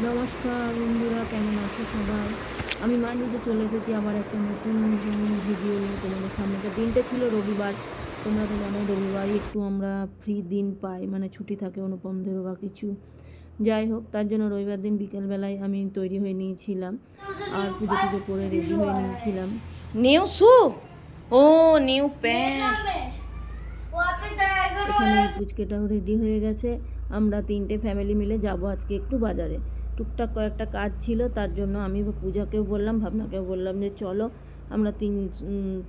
নমস্কার বন্ধুরা, কেমন আছো সবাই? আমি মাঝে চলে এসেছি আবার একটা নতুন ভিডিও নিয়ে তোমাদের সামনে। দিনটা ছিল রবিবার। তোমরা তো জানো রবিবারই একটু আমরা ফ্রি দিন পাই, মানে ছুটি থাকে অনুপমদেরও বা কিছু। যাই হোক, তার জন্য রবিবার দিন বিকেলবেলায় আমি তৈরি হয়ে নিয়েছিলাম আর পুজো টুজো করে রেডি হয়ে নিয়েছিলাম। নিউ শু, ও নিউ প্যান্ট। এখানে পুচকেটাও রেডি হয়ে গেছে। আমরা তিনটে ফ্যামিলি মিলে যাব আজকে একটু বাজারে। টুকটাক কয়েকটা কাজ ছিল, তার জন্য আমি পূজাকেও বললাম, ভাবনাকেও বললাম যে চলো আমরা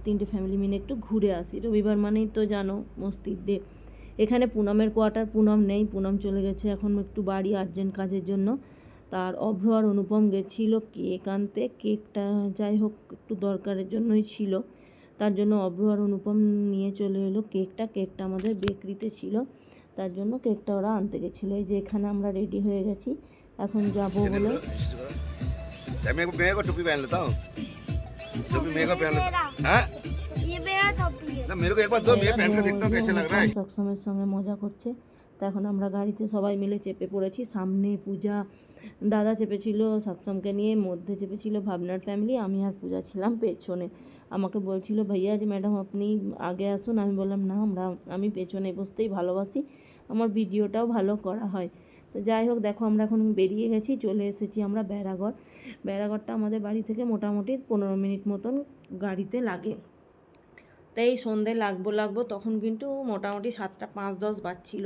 তিনটে ফ্যামিলি মিলে একটু ঘুরে আসি। রবিবার মানেই তো জানো মস্তির ডে। এখানে পুনমের কোয়ার্টার, পুনম নেই, পুনম চলে গেছে এখন একটু বাড়ি আর্জেন্ট কাজের জন্য। তার অভ্র আর অনুপম গেছিলো কেক আনতে। কেকটা যাই হোক একটু দরকারের জন্যই ছিল, তার জন্য অভ্র আর অনুপম নিয়ে চলে এলো কেকটা। কেকটা আমাদের বেকরিতে ছিল, তার জন্য কেকটা ওরা আনতে গেছিলো। এই যে এখানে আমরা রেডি হয়ে গেছি, এখন যাবো বলে। टोपी पहन लेता हूँ। टोपी मेरे को पहन लेता हाँ? ये मेरा टोपी है ना, मेरे को एक बार दो, मैं पहन के देखता हूँ कैसे लग रहा है। সবসময়ের সঙ্গে মজা করছে। তা এখন আমরা গাড়িতে সবাই মিলে চেপে পড়েছি। সামনে পূজা, দাদা চেপেছিল সক্ষমকে নিয়ে, মধ্যে চেপেছিল ভাবনার ফ্যামিলি, আমি আর পূজা ছিলাম পেছনে। আমাকে বলছিল ভাইয়া যে ম্যাডাম আপনি আগে আসুন। আমি বললাম না, আমি পেছনে বসতেই ভালোবাসি, আমার ভিডিওটাও ভালো করা হয়। তো যাই হোক, দেখো আমরা এখন বেরিয়ে গেছি, চলে এসেছি আমরা বেড়াগড়। বেড়াগড়টা আমাদের বাড়ি থেকে মোটামুটি 15 মিনিট মতন গাড়িতে লাগে। তাই সন্ধে লাগবো তখন কিন্তু মোটামুটি 7টা 5-10 বাজছিল।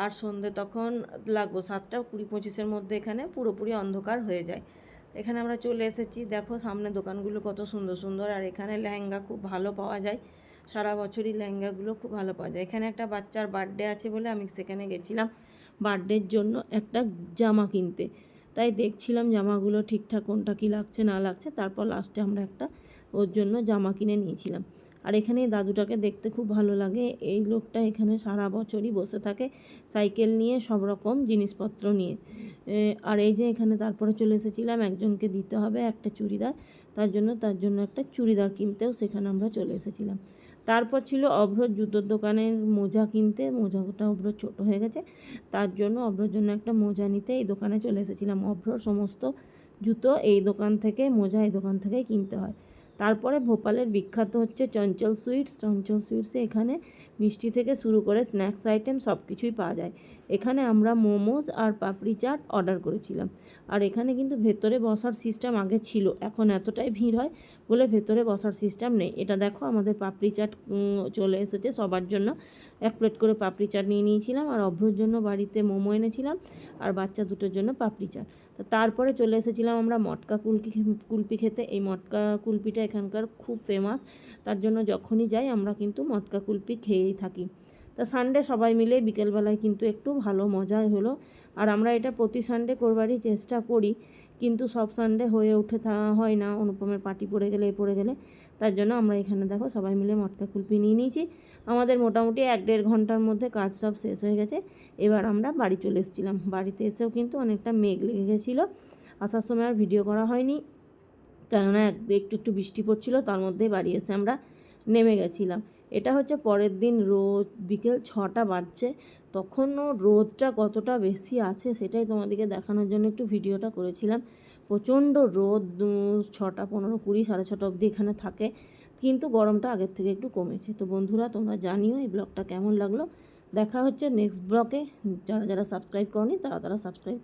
আর সন্ধে তখন লাগবো 7টা 20-25-এর মধ্যে এখানে পুরোপুরি অন্ধকার হয়ে যায়। এখানে আমরা চলে এসেছি, দেখো সামনে দোকানগুলো কত সুন্দর সুন্দর। আর এখানে লেহেঙ্গা খুব ভালো পাওয়া যায়, সারা বছরই লেহেঙ্গাগুলো খুব ভালো পাওয়া যায়। এখানে একটা বাচ্চার বার্থডে আছে বলে আমি সেখানে গেছিলাম বার্থডের জন্য একটা জামা কিনতে। তাই দেখছিলাম জামাগুলো ঠিকঠাক কোনটা কী লাগছে না লাগছে, তারপর লাস্টে আমরা একটা ওর জন্য জামা কিনে নিয়েছিলাম। আর এখানে দাদুটাকে দেখতে খুব ভালো লাগে। এই লোকটা এখানে সারা বছরই বসে থাকে সাইকেল নিয়ে, সব রকম জিনিসপত্র নিয়ে। আর এই যে এখানে তারপরে চলে এসেছিলাম একজনকে দিতে হবে একটা চুড়িদার, তার জন্য একটা চুড়িদার কিনতেও সেখানে আমরা চলে এসেছিলাম। তারপর ছিল অভ্রর জুতোর দোকানের মোজা কিনতে। মোজাটা অভ্রর ছোটো হয়ে গেছে, তার জন্য অভ্রর জন্য একটা মোজা নিতে এই দোকানে চলে এসেছিলাম। অভ্রর সমস্ত জুতো এই দোকান থেকে, মোজা এই দোকান থেকেই কিনতে হয়। তারপরে ভোপালের বিখ্যাত হচ্ছে চঞ্চল সুইটস। চঞ্চল সুইটসে এখানে মিষ্টি থেকে শুরু করে স্ন্যাক্স আইটেম সব কিছুই পাওয়া যায়। এখানে আমরা মোমোস আর পাপড়ি চাট অর্ডার করেছিলাম। আর এখানে কিন্তু ভেতরে বসার সিস্টেম আগে ছিল, এখন এতটাই ভিড় হয় বলে ভেতরে বসার সিস্টেম নেই। এটা দেখো আমাদের পাপড়ি চাট চলে এসেছে সবার জন্য। 1 প্লেট করে পাপড়ি চাট নিয়ে নিয়েছিলাম, আর অভ্রর জন্য বাড়িতে মোমো এনেছিলাম, আর বাচ্চা দুটোর জন্য পাপড়ি চাট। তারপরে চলে এসেছিলাম আমরা মটকা কুলপি খেতে। এই মটকা কুলপিটা এখানকার খুব ফেমাস, তার জন্য যখনই যাই আমরা কিন্তু মটকা কুলপি খেয়েই থাকি। তা সানডে সবাই মিলে বিকেলবেলায় কিন্তু একটু ভালো মজাই হলো। আর আমরা এটা প্রতি সানডে করবারই চেষ্টা করি, কিন্তু সব সানডে হয়ে ওঠে হয় না, অনুপমের পার্টি পড়ে গেলে পড়ে গেলে। তার জন্য আমরা এখানে দেখো সবাই মিলে মটকা কুলপি নিয়ে নিয়েছি। আমাদের মোটামুটি 1-1.5 ঘন্টার মধ্যে কাজ সব শেষ হয়ে গেছে। এবার আমরা বাড়ি চলে এসেছিলাম। বাড়িতে এসেও কিন্তু অনেকটা মেঘ লেগে গেছিলো, আসার সময় আর ভিডিও করা হয়নি, কেননা একটু একটু বৃষ্টি পড়ছিল। তার মধ্যে বাড়ি এসে আমরা নেমে গেছিলাম। এটা হচ্ছে পরের দিন রোদ, বিকেল 6টা বাজছে। তখনও রোদটা কতটা বেশি আছে সেটাই তোমাদেরকে দেখানোর জন্য একটু ভিডিওটা করেছিলাম। প্রচণ্ড রোদ, 6টা 15, 20, 6:30 অবধি এখানে থাকে, কিন্তু গরমটা আগের থেকে একটু কমেছে। তো বন্ধুরা তোমরা জানিও এই ব্লগটা কেমন লাগলো। দেখা হচ্ছে নেক্সট ব্লগে। যারা যারা সাবস্ক্রাইব করনি তারা সাবস্ক্রাইব